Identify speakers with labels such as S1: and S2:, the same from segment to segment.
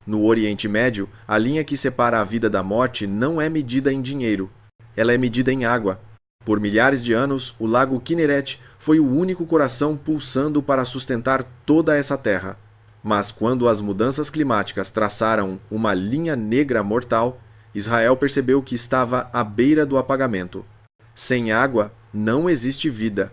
S1: No Oriente Médio, a linha que separa a vida da morte não é medida em dinheiro, ela é medida em água. Por milhares de anos, o lago Kinneret foi o único coração pulsando para sustentar toda essa terra. Mas quando as mudanças climáticas traçaram uma linha negra mortal, Israel percebeu que estava à beira do apagamento. Sem água, não existe vida.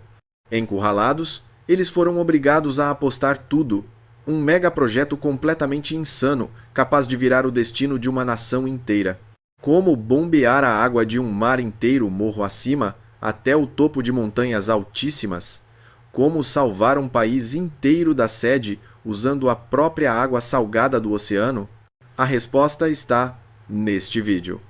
S1: Encurralados, eles foram obrigados a apostar tudo. Um megaprojeto completamente insano, capaz de virar o destino de uma nação inteira. Como bombear a água de um mar inteiro morro acima até o topo de montanhas altíssimas? Como salvar um país inteiro da sede usando a própria água salgada do oceano? A resposta está neste vídeo.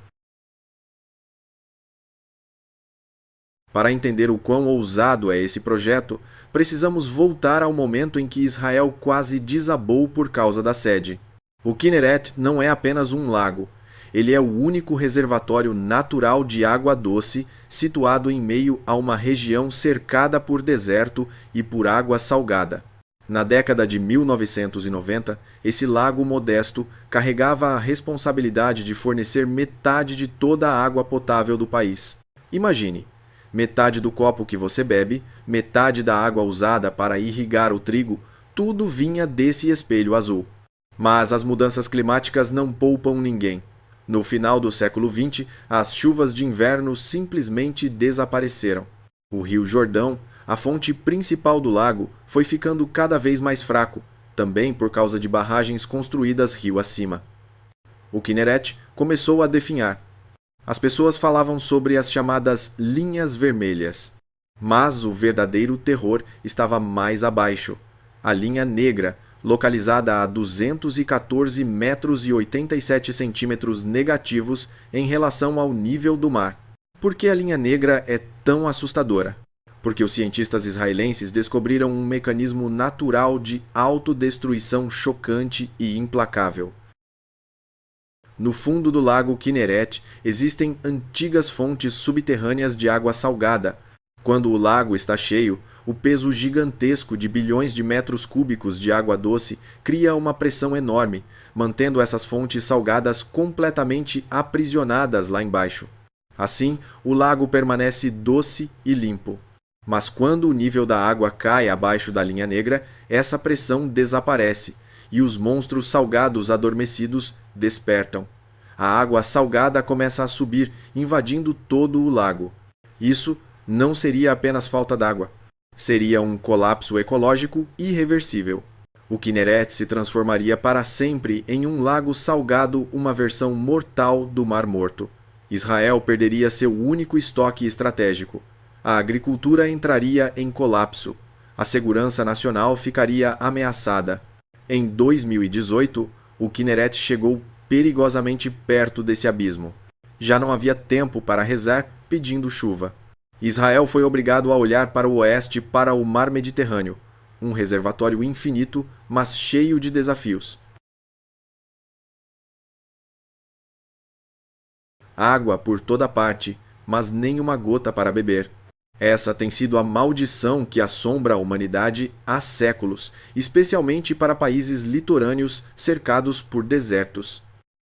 S1: Para entender o quão ousado é esse projeto, precisamos voltar ao momento em que Israel quase desabou por causa da sede. O Kinneret não é apenas um lago. Ele é o único reservatório natural de água doce situado em meio a uma região cercada por deserto e por água salgada. Na década de 1990, esse lago modesto carregava a responsabilidade de fornecer metade de toda a água potável do país. Imagine, metade do copo que você bebe, metade da água usada para irrigar o trigo, tudo vinha desse espelho azul. Mas as mudanças climáticas não poupam ninguém. No final do século XX, as chuvas de inverno simplesmente desapareceram. O rio Jordão, a fonte principal do lago, foi ficando cada vez mais fraco, também por causa de barragens construídas rio acima. O Kinneret começou a definhar. As pessoas falavam sobre as chamadas linhas vermelhas. Mas o verdadeiro terror estava mais abaixo. A linha negra, localizada a 214 metros e 87 centímetros negativos em relação ao nível do mar. Por que a linha negra é tão assustadora? Porque os cientistas israelenses descobriram um mecanismo natural de autodestruição chocante e implacável. No fundo do lago Kinneret existem antigas fontes subterrâneas de água salgada. Quando o lago está cheio, o peso gigantesco de bilhões de metros cúbicos de água doce cria uma pressão enorme, mantendo essas fontes salgadas completamente aprisionadas lá embaixo. Assim, o lago permanece doce e limpo. Mas quando o nível da água cai abaixo da linha negra, essa pressão desaparece e os monstros salgados adormecidos despertam. A água salgada começa a subir, invadindo todo o lago. Isso não seria apenas falta d'água. Seria um colapso ecológico irreversível. O Kinneret se transformaria para sempre em um lago salgado, uma versão mortal do Mar Morto. Israel perderia seu único estoque estratégico. A agricultura entraria em colapso. A segurança nacional ficaria ameaçada. Em 2018, o Kinneret chegou perigosamente perto desse abismo. Já não havia tempo para rezar pedindo chuva. Israel foi obrigado a olhar para o oeste, para o Mar Mediterrâneo, um reservatório infinito, mas cheio de desafios. Água por toda parte, mas nenhuma gota para beber. Essa tem sido a maldição que assombra a humanidade há séculos, especialmente para países litorâneos cercados por desertos.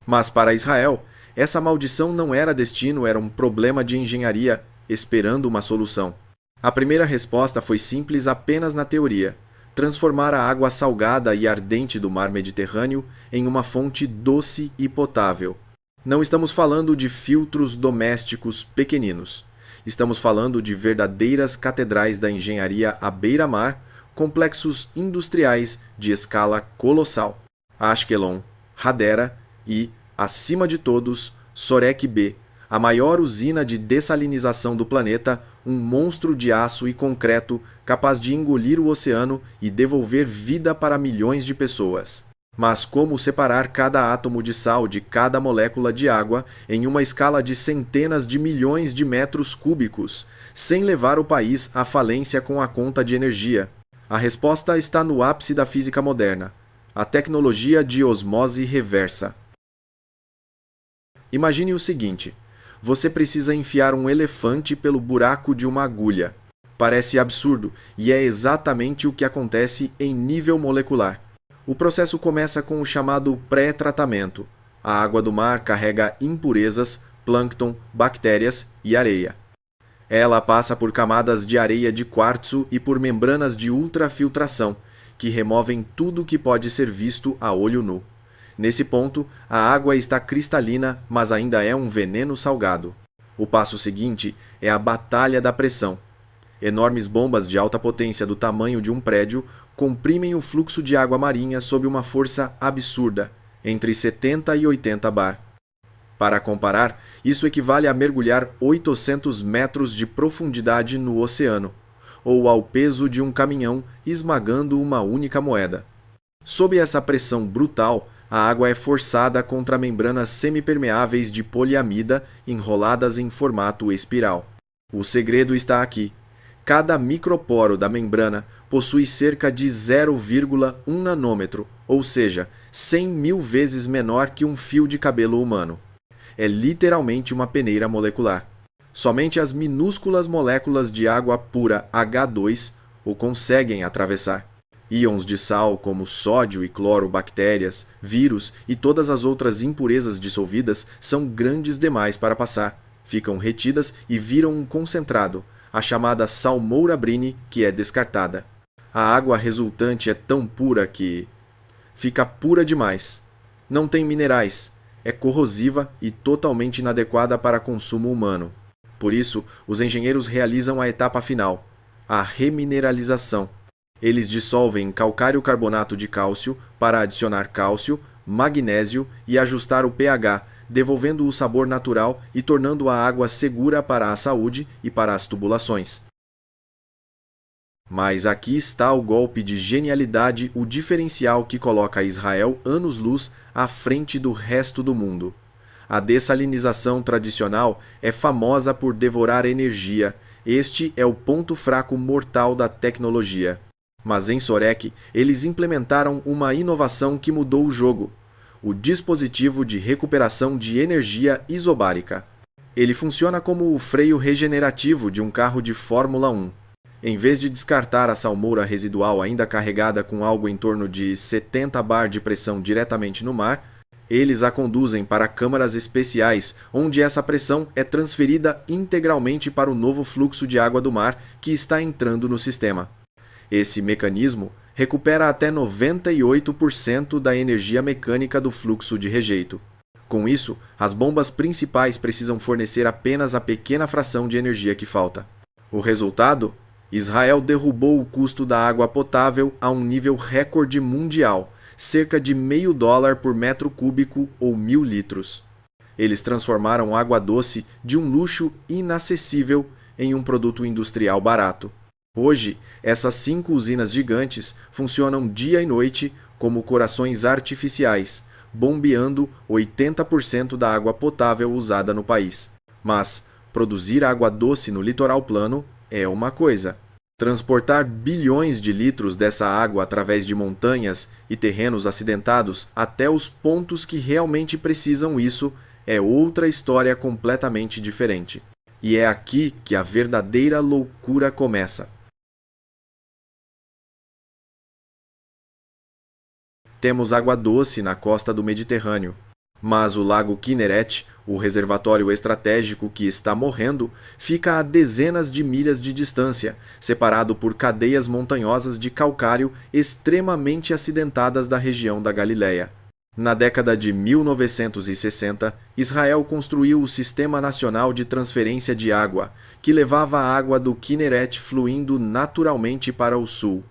S1: Mas para Israel, essa maldição não era destino, era um problema de engenharia esperando uma solução. A primeira resposta foi simples apenas na teoria: transformar a água salgada e ardente do mar Mediterrâneo em uma fonte doce e potável. Não estamos falando de filtros domésticos pequeninos. Estamos falando de verdadeiras catedrais da engenharia à beira-mar, complexos industriais de escala colossal. Ashkelon, Hadera e, acima de todos, Sorek B, a maior usina de dessalinização do planeta, um monstro de aço e concreto capaz de engolir o oceano e devolver vida para milhões de pessoas. Mas como separar cada átomo de sal de cada molécula de água em uma escala de centenas de milhões de metros cúbicos, sem levar o país à falência com a conta de energia? A resposta está no ápice da física moderna: a tecnologia de osmose reversa. Imagine o seguinte: você precisa enfiar um elefante pelo buraco de uma agulha. Parece absurdo, e é exatamente o que acontece em nível molecular. O processo começa com o chamado pré-tratamento. A água do mar carrega impurezas, plâncton, bactérias e areia. Ela passa por camadas de areia de quartzo e por membranas de ultrafiltração, que removem tudo que pode ser visto a olho nu. Nesse ponto, a água está cristalina, mas ainda é um veneno salgado. O passo seguinte é a batalha da pressão. Enormes bombas de alta potência do tamanho de um prédio comprimem o fluxo de água marinha sob uma força absurda, entre 70 e 80 bar. Para comparar, isso equivale a mergulhar 800 metros de profundidade no oceano, ou ao peso de um caminhão esmagando uma única moeda. Sob essa pressão brutal, a água é forçada contra membranas semipermeáveis de poliamida enroladas em formato espiral. O segredo está aqui. Cada microporo da membrana possui cerca de 0,1 nanômetro, ou seja, 100 mil vezes menor que um fio de cabelo humano. É literalmente uma peneira molecular. Somente as minúsculas moléculas de água pura H2 o conseguem atravessar. Íons de sal como sódio e cloro, bactérias, vírus e todas as outras impurezas dissolvidas são grandes demais para passar. Ficam retidas e viram um concentrado, a chamada salmoura-brine, que é descartada. A água resultante é tão pura que fica pura demais. Não tem minerais, é corrosiva e totalmente inadequada para consumo humano. Por isso, os engenheiros realizam a etapa final, a remineralização. Eles dissolvem calcário carbonato de cálcio para adicionar cálcio, magnésio e ajustar o pH, devolvendo o sabor natural e tornando a água segura para a saúde e para as tubulações. Mas aqui está o golpe de genialidade, o diferencial que coloca Israel anos-luz à frente do resto do mundo. A dessalinização tradicional é famosa por devorar energia. Este é o ponto fraco mortal da tecnologia. Mas em Sorek, eles implementaram uma inovação que mudou o jogo: o dispositivo de recuperação de energia isobárica. Ele funciona como o freio regenerativo de um carro de Fórmula 1. Em vez de descartar a salmoura residual ainda carregada com algo em torno de 70 bar de pressão diretamente no mar, eles a conduzem para câmaras especiais, onde essa pressão é transferida integralmente para o novo fluxo de água do mar que está entrando no sistema. Esse mecanismo recupera até 98% da energia mecânica do fluxo de rejeito. Com isso, as bombas principais precisam fornecer apenas a pequena fração de energia que falta. O resultado? Israel derrubou o custo da água potável a um nível recorde mundial, cerca de $0,5 por metro cúbico ou 1.000 litros. Eles transformaram água doce de um luxo inacessível em um produto industrial barato. Hoje, essas 5 usinas gigantes funcionam dia e noite como corações artificiais, bombeando 80% da água potável usada no país. Mas produzir água doce no litoral plano é uma coisa. Transportar bilhões de litros dessa água através de montanhas e terrenos acidentados até os pontos que realmente precisam isso é outra história completamente diferente. E é aqui que a verdadeira loucura começa. Temos água doce na costa do Mediterrâneo, mas o lago Kinneret, o reservatório estratégico que está morrendo, fica a dezenas de milhas de distância, separado por cadeias montanhosas de calcário extremamente acidentadas da região da Galileia. Na década de 1960, Israel construiu o Sistema Nacional de Transferência de Água, que levava a água do Kinneret fluindo naturalmente para o sul.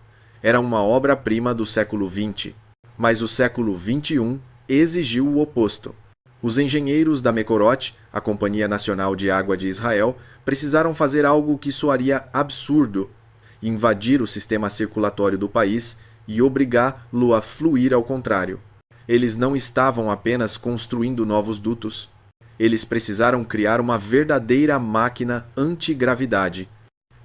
S1: Era uma obra-prima do século XX. Mas o século XXI exigiu o oposto. Os engenheiros da Mekorot, a Companhia Nacional de Água de Israel, precisaram fazer algo que soaria absurdo: invadir o sistema circulatório do país e obrigá-lo a fluir ao contrário. Eles não estavam apenas construindo novos dutos. Eles precisaram criar uma verdadeira máquina antigravidade.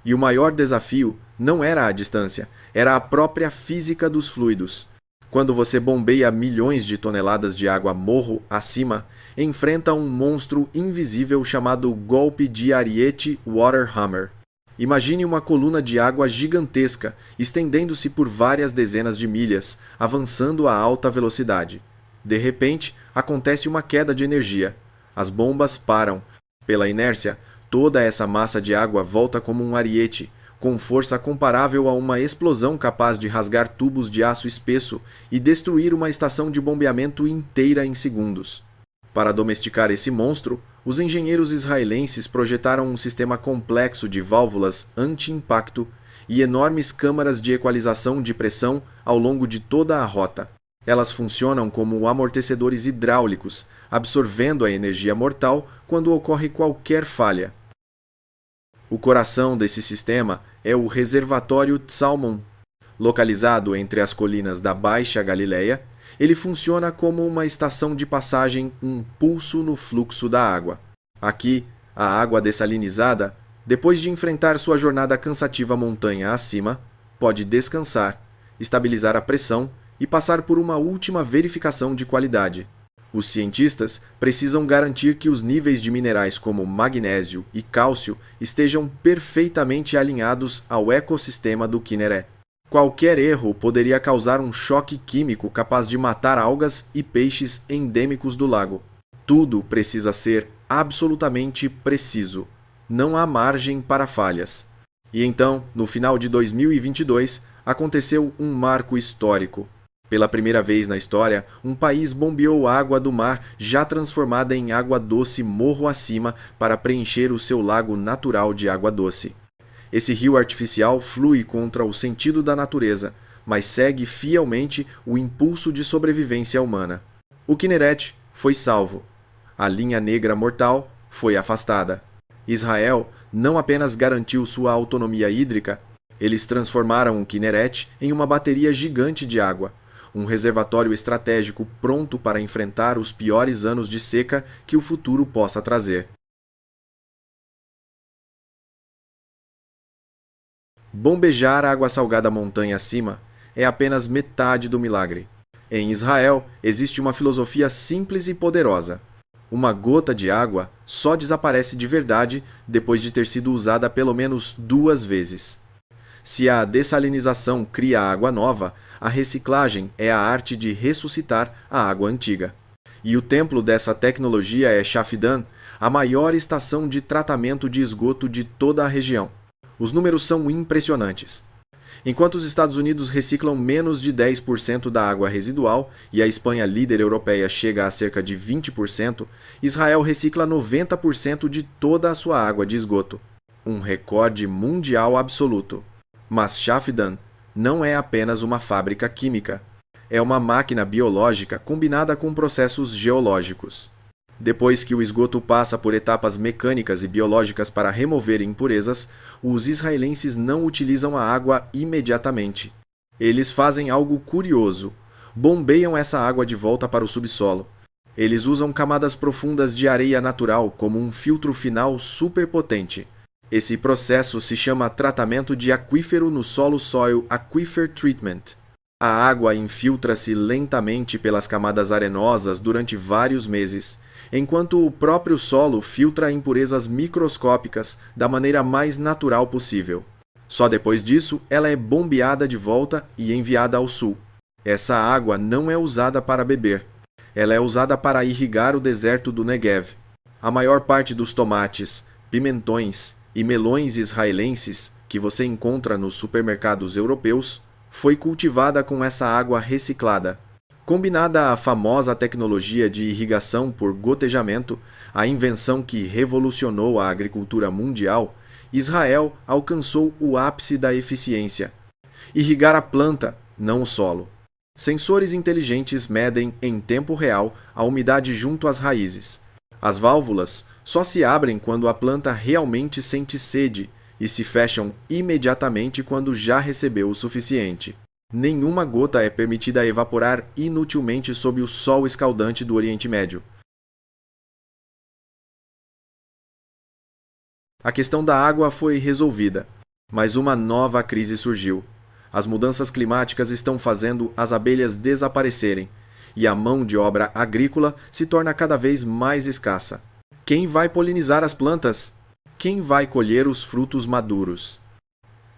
S1: E o maior desafio não era a distância, era a própria física dos fluidos. Quando você bombeia milhões de toneladas de água morro acima, enfrenta um monstro invisível chamado golpe de Ariete Water Hammer. Imagine uma coluna de água gigantesca, estendendo-se por várias dezenas de milhas, avançando a alta velocidade. De repente, acontece uma queda de energia. As bombas param. Pela inércia, toda essa massa de água volta como um ariete, com força comparável a uma explosão capaz de rasgar tubos de aço espesso e destruir uma estação de bombeamento inteira em segundos. Para domesticar esse monstro, os engenheiros israelenses projetaram um sistema complexo de válvulas anti-impacto e enormes câmaras de equalização de pressão ao longo de toda a rota. Elas funcionam como amortecedores hidráulicos, absorvendo a energia mortal quando ocorre qualquer falha. O coração desse sistema é o reservatório Tzalmon. Localizado entre as colinas da Baixa Galileia, ele funciona como uma estação de passagem, um pulso no fluxo da água. Aqui, a água dessalinizada, depois de enfrentar sua jornada cansativa montanha acima, pode descansar, estabilizar a pressão e passar por uma última verificação de qualidade. Os cientistas precisam garantir que os níveis de minerais como magnésio e cálcio estejam perfeitamente alinhados ao ecossistema do Kinneret. Qualquer erro poderia causar um choque químico capaz de matar algas e peixes endêmicos do lago. Tudo precisa ser absolutamente preciso. Não há margem para falhas. E então, no final de 2022, aconteceu um marco histórico. Pela primeira vez na história, um país bombeou água do mar já transformada em água doce morro acima para preencher o seu lago natural de água doce. Esse rio artificial flui contra o sentido da natureza, mas segue fielmente o impulso de sobrevivência humana. O Kinneret foi salvo. A linha negra mortal foi afastada. Israel não apenas garantiu sua autonomia hídrica, eles transformaram o Kinneret em uma bateria gigante de água, um reservatório estratégico pronto para enfrentar os piores anos de seca que o futuro possa trazer. Bombejar a água salgada montanha acima é apenas metade do milagre. Em Israel, existe uma filosofia simples e poderosa. Uma gota de água só desaparece de verdade depois de ter sido usada pelo menos 2 vezes. Se a dessalinização cria água nova, a reciclagem é a arte de ressuscitar a água antiga. E o templo dessa tecnologia é Shafdan, a maior estação de tratamento de esgoto de toda a região. Os números são impressionantes. Enquanto os Estados Unidos reciclam menos de 10% da água residual e a Espanha, líder europeia, chega a cerca de 20%, Israel recicla 90% de toda a sua água de esgoto. Um recorde mundial absoluto. Mas Shafdan não é apenas uma fábrica química. É uma máquina biológica combinada com processos geológicos. Depois que o esgoto passa por etapas mecânicas e biológicas para remover impurezas, os israelenses não utilizam a água imediatamente. Eles fazem algo curioso. Bombeiam essa água de volta para o subsolo. Eles usam camadas profundas de areia natural como um filtro final superpotente. Esse processo se chama tratamento de aquífero no solo Soil Aquifer Treatment. A água infiltra-se lentamente pelas camadas arenosas durante vários meses, enquanto o próprio solo filtra impurezas microscópicas da maneira mais natural possível. Só depois disso, ela é bombeada de volta e enviada ao sul. Essa água não é usada para beber. Ela é usada para irrigar o deserto do Negev. A maior parte dos tomates, pimentões e melões israelenses que você encontra nos supermercados europeus foi cultivada com essa água reciclada. Combinada à famosa tecnologia de irrigação por gotejamento, a invenção que revolucionou a agricultura mundial, Israel alcançou o ápice da eficiência. Irrigar a planta, não o solo. Sensores inteligentes medem em tempo real a umidade junto às raízes. As válvulas só se abrem quando a planta realmente sente sede e se fecham imediatamente quando já recebeu o suficiente. Nenhuma gota é permitida evaporar inutilmente sob o sol escaldante do Oriente Médio. A questão da água foi resolvida, mas uma nova crise surgiu. As mudanças climáticas estão fazendo as abelhas desaparecerem, e a mão de obra agrícola se torna cada vez mais escassa. Quem vai polinizar as plantas? quem vai colher os frutos maduros?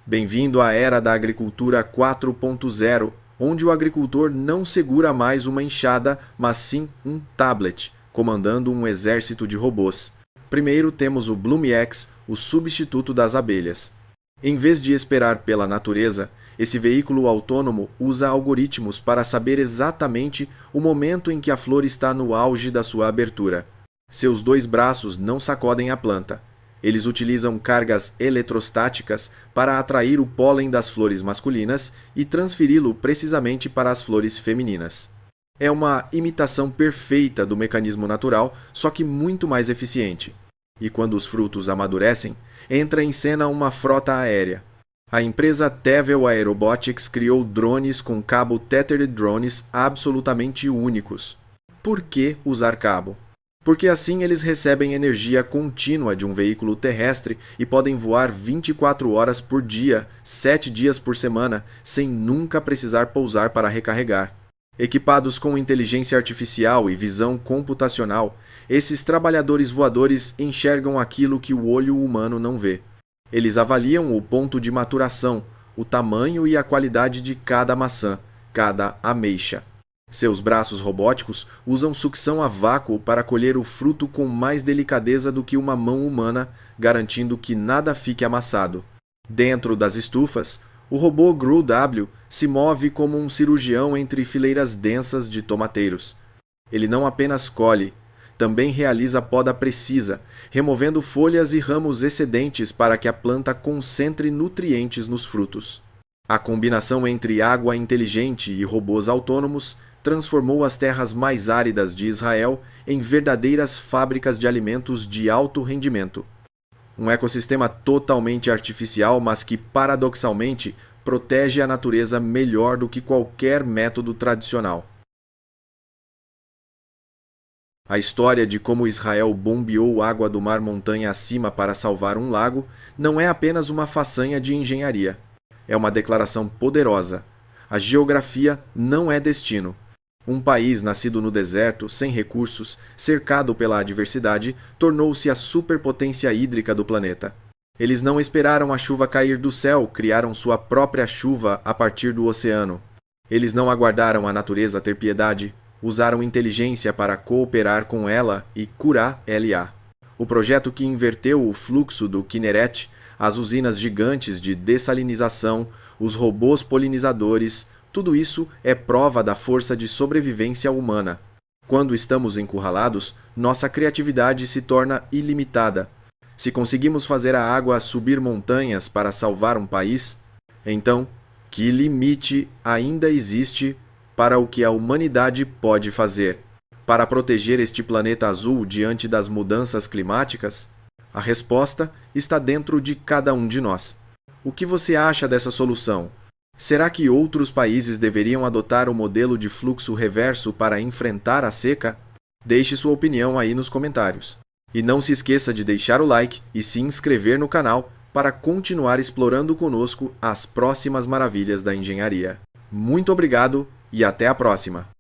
S1: Bem-vindo à era da agricultura 4.0, onde o agricultor não segura mais uma enxada, mas sim um tablet, comandando um exército de robôs. Primeiro temos o BloomX, o substituto das abelhas. Em vez de esperar pela natureza, esse veículo autônomo usa algoritmos para saber exatamente o momento em que a flor está no auge da sua abertura. Seus 2 braços não sacodem a planta. Eles utilizam cargas eletrostáticas para atrair o pólen das flores masculinas e transferi-lo precisamente para as flores femininas. É uma imitação perfeita do mecanismo natural, só que muito mais eficiente. E quando os frutos amadurecem, entra em cena uma frota aérea. A empresa Tevel Aerobotics criou drones com cabo Tethered Drones absolutamente únicos. Por que usar cabo? Porque assim eles recebem energia contínua de um veículo terrestre e podem voar 24 horas por dia, 7 dias por semana, sem nunca precisar pousar para recarregar. Equipados com inteligência artificial e visão computacional, esses trabalhadores voadores enxergam aquilo que o olho humano não vê. Eles avaliam o ponto de maturação, o tamanho e a qualidade de cada maçã, cada ameixa. Seus braços robóticos usam sucção a vácuo para colher o fruto com mais delicadeza do que uma mão humana, garantindo que nada fique amassado. Dentro das estufas, o robô GrowW se move como um cirurgião entre fileiras densas de tomateiros. Ele não apenas colhe, também realiza poda precisa, removendo folhas e ramos excedentes para que a planta concentre nutrientes nos frutos. A combinação entre água inteligente e robôs autônomos transformou as terras mais áridas de Israel em verdadeiras fábricas de alimentos de alto rendimento. Um ecossistema totalmente artificial, mas que, paradoxalmente, protege a natureza melhor do que qualquer método tradicional. A história de como Israel bombeou água do Mar Montanha acima para salvar um lago não é apenas uma façanha de engenharia. É uma declaração poderosa. A geografia não é destino. Um país nascido no deserto, sem recursos, cercado pela adversidade, tornou-se a superpotência hídrica do planeta. Eles não esperaram a chuva cair do céu, criaram sua própria chuva a partir do oceano. Eles não aguardaram a natureza ter piedade, usaram inteligência para cooperar com ela e curar LA. O projeto que inverteu o fluxo do Kinneret, as usinas gigantes de dessalinização, os robôs polinizadores, tudo isso é prova da força de sobrevivência humana. Quando estamos encurralados, nossa criatividade se torna ilimitada. Se conseguimos fazer a água subir montanhas para salvar um país, então, que limite ainda existe para o que a humanidade pode fazer? Para proteger este planeta azul diante das mudanças climáticas? A resposta está dentro de cada um de nós. O que você acha dessa solução? Será que outros países deveriam adotar o modelo de fluxo reverso para enfrentar a seca? Deixe sua opinião aí nos comentários. E não se esqueça de deixar o like e se inscrever no canal para continuar explorando conosco as próximas maravilhas da engenharia. Muito obrigado e até a próxima!